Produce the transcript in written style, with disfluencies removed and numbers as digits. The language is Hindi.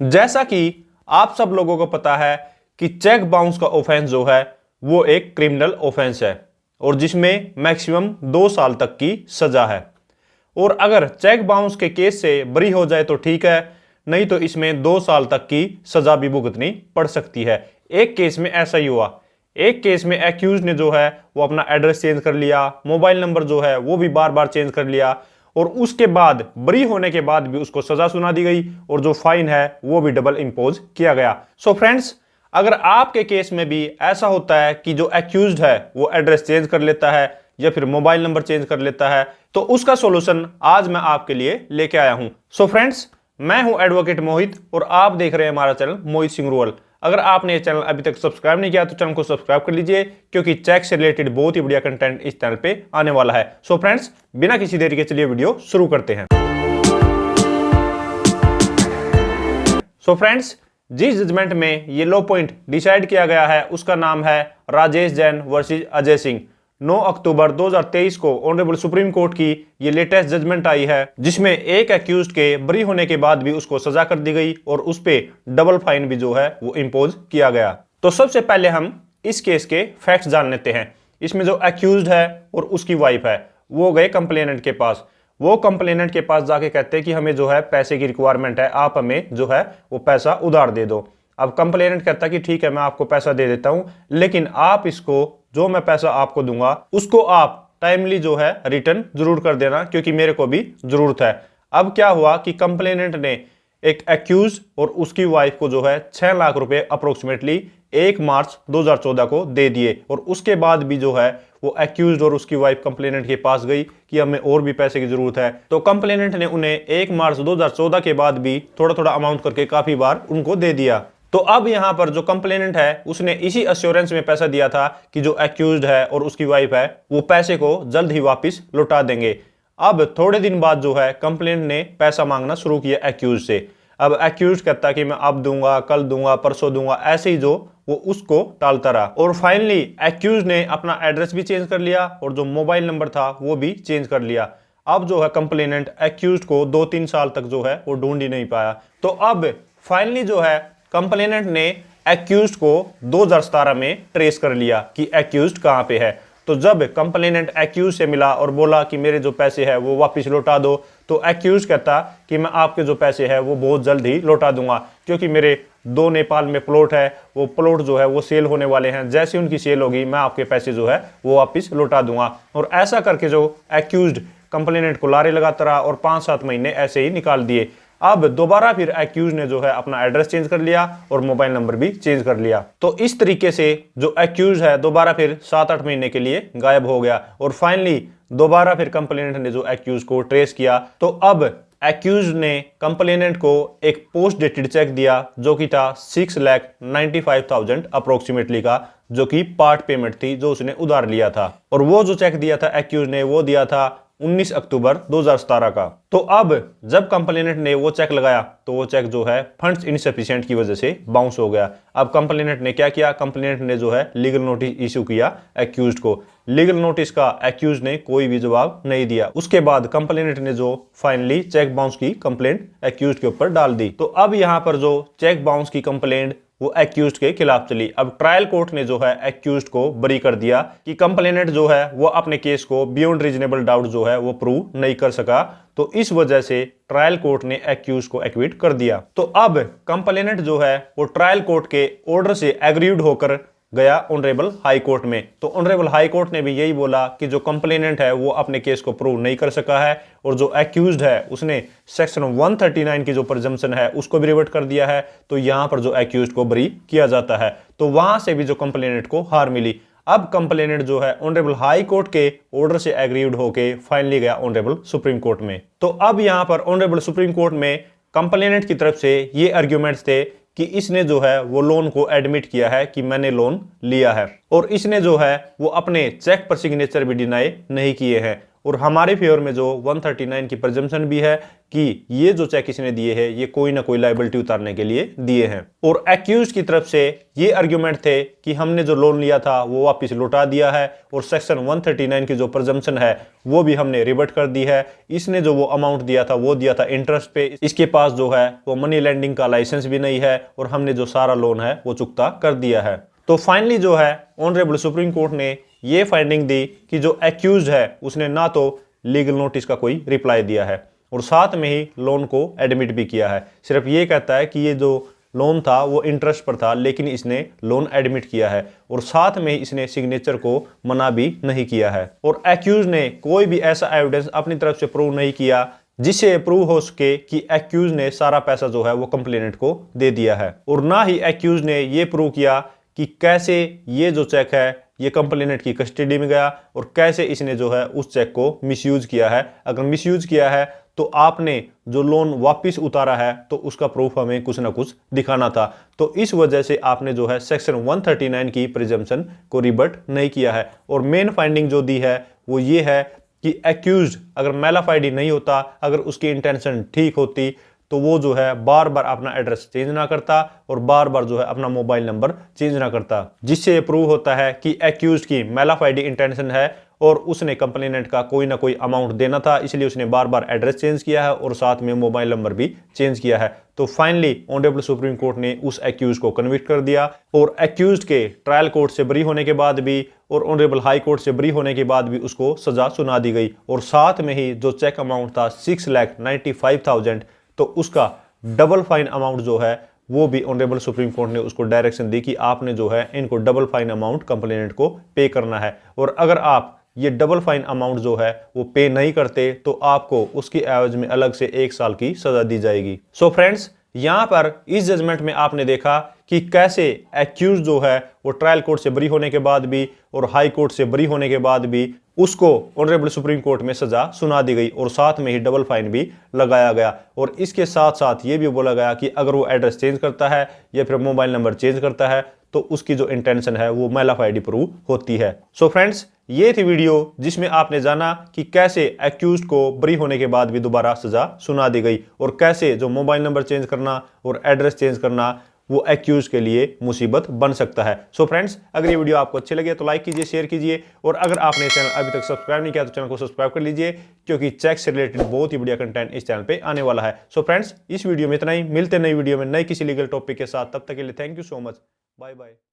जैसा कि आप सब लोगों को पता है कि चेक बाउंस का ऑफेंस जो है वो एक क्रिमिनल ऑफेंस है और जिसमें मैक्सिमम 2 साल तक की सजा है। और अगर चेक बाउंस के केस से बरी हो जाए तो ठीक है, नहीं तो इसमें 2 साल तक की सजा भी भुगतनी पड़ सकती है। एक केस में ऐसा ही हुआ। एक केस में एक्यूज ने जो है वो अपना एड्रेस चेंज कर लिया, मोबाइल नंबर जो है वो भी बार बार चेंज कर लिया और उसके बाद बरी होने के बाद भी उसको सजा सुना दी गई और जो फाइन है वो भी डबल इंपोज किया गया। सो फ्रेंड्स, अगर आपके केस में भी ऐसा होता है कि जो एक्यूज्ड है वो एड्रेस चेंज कर लेता है या फिर मोबाइल नंबर चेंज कर लेता है, तो उसका सॉल्यूशन आज मैं आपके लिए लेके आया हूं। सो फ्रेंड्स, मैं हूं एडवोकेट मोहित और आप देख रहे हैं हमारा चैनल मोहित सिंह रूरल। अगर आपने ये चैनल अभी तक सब्सक्राइब नहीं किया तो चैनल को सब्सक्राइब कर लीजिए, क्योंकि चेक से रिलेटेड बहुत ही बढ़िया कंटेंट इस चैनल पे आने वाला है। सो फ्रेंड्स, बिना किसी देरी के चलिए वीडियो शुरू करते हैं। सो फ्रेंड्स, जिस जजमेंट में ये लॉ पॉइंट डिसाइड किया गया है उसका नाम है राजेश जैन वर्सेस अजय सिंह। 9 अक्टूबर 2023 को ऑनरेबल सुप्रीम कोर्ट की ये लेटेस्ट जजमेंट आई है, जिसमें एक एक्यूज्ड के बरी होने के बाद भी उसको सजा कर दी गई और उस पे डबल फाइन भी जो है वो इंपोज किया गया। तो सबसे पहले हम इस केस के फैक्ट्स जान लेते हैं। इसमें जो एक्यूज्ड है और उसकी वाइफ है वो गए कंप्लेनेंट के पास। वो कंप्लेनेंट के पास जाके कहते हैं कि हमें जो है पैसे की रिक्वायरमेंट है, आप हमें जो है वो पैसा उधार दे दो। अब कंप्लेनेंट कहता है कि ठीक है, मैं आपको पैसा दे देता हूं, लेकिन आप इसको, जो मैं पैसा आपको दूंगा उसको आप टाइमली जो है रिटर्न जरूर कर देना, क्योंकि मेरे को भी जरूरत है। अब क्या हुआ कि कंप्लेनेंट ने एक एक्यूज और उसकी वाइफ को जो है 6 लाख रुपए अप्रोक्सीमेटली 1 मार्च 2014 को दे दिए और उसके बाद भी जो है वो एक्यूज और उसकी वाइफ कंप्लेनेंट के पास गई कि हमें और भी पैसे की जरूरत है। तो कंप्लेनेंट ने उन्हें 1 मार्च 2014 के बाद भी थोड़ा थोड़ा अमाउंट करके काफी बार उनको दे दिया। तो अब यहां पर जो कंप्लेनेंट है उसने इसी अश्योरेंस में पैसा दिया था कि जो एक्यूज्ड है और उसकी वाइफ है वो पैसे को जल्द ही वापस लौटा देंगे। अब थोड़े दिन बाद जो है कंप्लेनेंट ने पैसा मांगना शुरू किया एक्यूज से। अब एक्यूज कहता कि मैं अब दूंगा, कल दूंगा, परसों दूंगा, ऐसे ही जो वो उसको टालता रहा और फाइनली एक्यूज ने अपना एड्रेस भी चेंज कर लिया और जो मोबाइल नंबर था वो भी चेंज कर लिया। अब जो है कंप्लेनेंट एक्यूज को 2-3 साल तक जो है वो ढूंढ ही नहीं पाया। तो अब फाइनली जो है कंप्लेनेंट ने एक्यूज्ड को 2017 में ट्रेस कर लिया कि एक्यूज्ड कहां पे है। तो जब कंप्लेनेंट एक्यूज से मिला और बोला कि मेरे जो पैसे हैं वो वापस लौटा दो, तो एक्यूज कहता कि मैं आपके जो पैसे हैं वो बहुत जल्द ही लौटा दूंगा, क्योंकि मेरे 2 नेपाल में प्लॉट है, वो प्लॉट जो है वो सेल होने वाले हैं, जैसे उनकी सेल होगी मैं आपके पैसे जो है वो वापस लौटा दूंगा। और ऐसा करके जो एक्यूज्ड कंप्लेनेंट को लारे लगाता रहा और 5-7 महीने ऐसे ही निकाल दिए। अब दोबारा फिर एक्यूज ने जो है अपना एड्रेस चेंज कर लिया और मोबाइल नंबर भी चेंज कर लिया। तो इस तरीके से जो एक्यूज है दोबारा फिर 7-8 महीने के लिए गायब हो गया और फाइनली दोबारा फिर कंप्लेनेंट ने जो एक्यूज को ट्रेस किया। तो अब एक्यूज ने कंप्लेनेंट को एक पोस्ट डेटेड चेक दिया जो कि था 6,95,000 अप्रोक्सीमेटली का, जो कि पार्ट पेमेंट थी जो उसने उधार लिया था। और वो जो चेक दिया था एक्यूज ने वो दिया था 19 अक्टूबर 2017 का। तो अब जब कंप्लेनेंट ने वो चेक लगाया तो वो चेक जो है फंड्स इनसफिशिएंट की वजह से बाउंस हो गया। अब कंप्लेनेंट ने क्या किया, कंप्लेनेंट ने जो है लीगल नोटिस इशू किया एक्यूज्ड को। लीगल नोटिस का एक्यूज ने कोई भी जवाब नहीं दिया। उसके बाद कंप्लेनेंट ने जो फाइनली चेक बाउंस की कंप्लेंट एक्यूज्ड के ऊपर डाल दी। तो अब यहां पर जो चेक बाउंस की कंप्लेंट वो एक्यूज्ड के खिलाफ चली। अब ट्रायल कोर्ट ने जो है एक्यूज्ड को बरी कर दिया कि कंप्लेनेंट जो है वो अपने केस को बियॉन्ड रीजनेबल डाउट जो है वो प्रूव नहीं कर सका। तो इस वजह से ट्रायल कोर्ट ने एक्यूज को एक्विट कर दिया। तो अब कंप्लेनेंट जो है वो ट्रायल कोर्ट के ऑर्डर से एग्रीड होकर गया ऑनरेबल हाई कोर्ट में। तो ऑनरेबल हाई कोर्ट ने भी यही बोला कि जो कंप्लेनेंट है वो अपने केस को प्रूव नहीं कर सका है और जो एक्यूज्ड है उसने सेक्शन 139 की जो प्रिजम्पशन है उसको भी रिवर्ट कर दिया है। तो यहां पर जो एक्यूज्ड को बरी किया जाता है। तो वहां से भी जो कंप्लेनेंट को हार मिली। अब कंप्लेनेंट जो है ऑनरेबल हाई कोर्ट के ऑर्डर से एग्रीड होके फाइनली गया ऑनरेबल सुप्रीम कोर्ट में। तो अब यहां पर ऑनरेबल सुप्रीम कोर्ट में कंप्लेनेंट की तरफ से ये आर्ग्यूमेंट्स थे कि इसने जो है वो लोन को एडमिट किया है कि मैंने लोन लिया है और इसने जो है वो अपने चेक पर सिग्नेचर भी डिनाई नहीं किए हैं और हमारे फेवर में जो 139 की प्रिजम्पशन भी है कि ये जो चेक इसने दिए हैं ये कोई ना कोई लायबिलिटी उतारने के लिए दिए हैं। और एक्यूज की तरफ से ये आर्ग्यूमेंट थे कि हमने जो लोन लिया था वो वापस लौटा दिया है और सेक्शन 139 की जो प्रिजम्पशन है वो भी हमने रिवर्ट कर दी है। इसने जो वो अमाउंट दिया था वो दिया था इंटरेस्ट पे, इसके पास जो है वो मनी लेंडिंग का लाइसेंस भी नहीं है और हमने जो सारा लोन है वो चुकता कर दिया है। तो फाइनली जो है ऑनरेबल सुप्रीम कोर्ट ने ये फाइंडिंग दी कि जो एक्यूज है उसने ना तो लीगल नोटिस का कोई रिप्लाई दिया है और साथ में ही लोन को एडमिट भी किया है। सिर्फ ये कहता है कि ये जो लोन था वो इंटरेस्ट पर था लेकिन इसने लोन एडमिट किया है और साथ में ही इसने सिग्नेचर को मना भी नहीं किया है। और एक्यूज ने कोई भी ऐसा एविडेंस अपनी तरफ से प्रूव नहीं किया जिससे प्रूव हो सके कि एक्यूज ने सारा पैसा जो है वो कंप्लेनेंट को दे दिया है। और ना ही एक्यूज ने ये प्रूव किया कि कैसे ये जो चेक है ये कंप्लेनेंट की कस्टडी में गया और कैसे इसने जो है उस चेक को मिसयूज किया है। अगर मिसयूज किया है तो आपने जो लोन वापस उतारा है तो उसका प्रूफ हमें कुछ ना कुछ दिखाना था। तो इस वजह से आपने जो है सेक्शन 139 की प्रिजम्पशन को रिबट नहीं किया है। और मेन फाइंडिंग जो दी है वो ये है कि एक्यूज अगर मैलाफाइडी नहीं होता, अगर उसकी इंटेंशन ठीक होती तो वो जो है बार बार अपना एड्रेस चेंज ना करता और बार बार जो है अपना मोबाइल नंबर चेंज ना करता, जिससे ये प्रूव होता है कि एक्यूज की मैलाफाइडी इंटेंशन है और उसने कंप्लेनेंट का कोई ना कोई अमाउंट देना था, इसलिए उसने बार बार एड्रेस चेंज किया है और साथ में मोबाइल नंबर भी चेंज किया है। तो फाइनली ऑनरेबल सुप्रीम कोर्ट ने उस एक्यूज को कन्विक्ट कर दिया और एक्यूज के ट्रायल कोर्ट से बरी होने के बाद भी और ऑनरेबल हाई कोर्ट से बरी होने के बाद भी उसको सजा सुना दी गई। और साथ में ही जो चेक अमाउंट था 6,95,000 तो उसका डबल फाइन अमाउंट जो है वो भी ऑनरेबल सुप्रीम कोर्ट ने उसको डायरेक्शन दी कि आपने जो है इनको डबल फाइन अमाउंट कंप्लेनेंट को पे करना है और अगर आप ये डबल फाइन अमाउंट जो है वो पे नहीं करते तो आपको उसकी एवज में अलग से 1 साल की सजा दी जाएगी। सो फ्रेंड्स, यहां पर इस जजमेंट में आपने देखा कि कैसे एक्यूज जो है वो ट्रायल कोर्ट से बरी होने के बाद भी और हाई कोर्ट से बरी होने के बाद भी उसको ऑनरेबल सुप्रीम कोर्ट में सजा सुना दी गई और साथ में ही डबल फाइन भी लगाया गया। और इसके साथ साथ ये भी बोला गया कि अगर वो एड्रेस चेंज करता है या फिर मोबाइल नंबर चेंज करता है तो उसकी जो इंटेंशन है वो मैलाफाइडी प्रूव होती है। सो फ्रेंड्स, ये थी वीडियो जिसमें आपने जाना कि कैसे एक्यूज को बरी होने के बाद भी दोबारा सजा सुना दी गई और कैसे जो मोबाइल नंबर चेंज करना और एड्रेस चेंज करना वो एक्यूज के लिए मुसीबत बन सकता है। सो फ्रेंड्स, अगर ये वीडियो आपको अच्छी लगे तो लाइक कीजिए, शेयर कीजिए और अगर आपने चैनल अभी तक सब्सक्राइब नहीं किया तो चैनल को सब्सक्राइब कर लीजिए क्योंकि चेक से रिलेटेड बहुत ही बढ़िया कंटेंट इस चैनल पे आने वाला है। सो फ्रेंड्स, इस वीडियो में इतना ही, मिलते नई वीडियो में नई किसी लीगल टॉपिक के साथ, तब तक के लिए thank you so much, bye bye.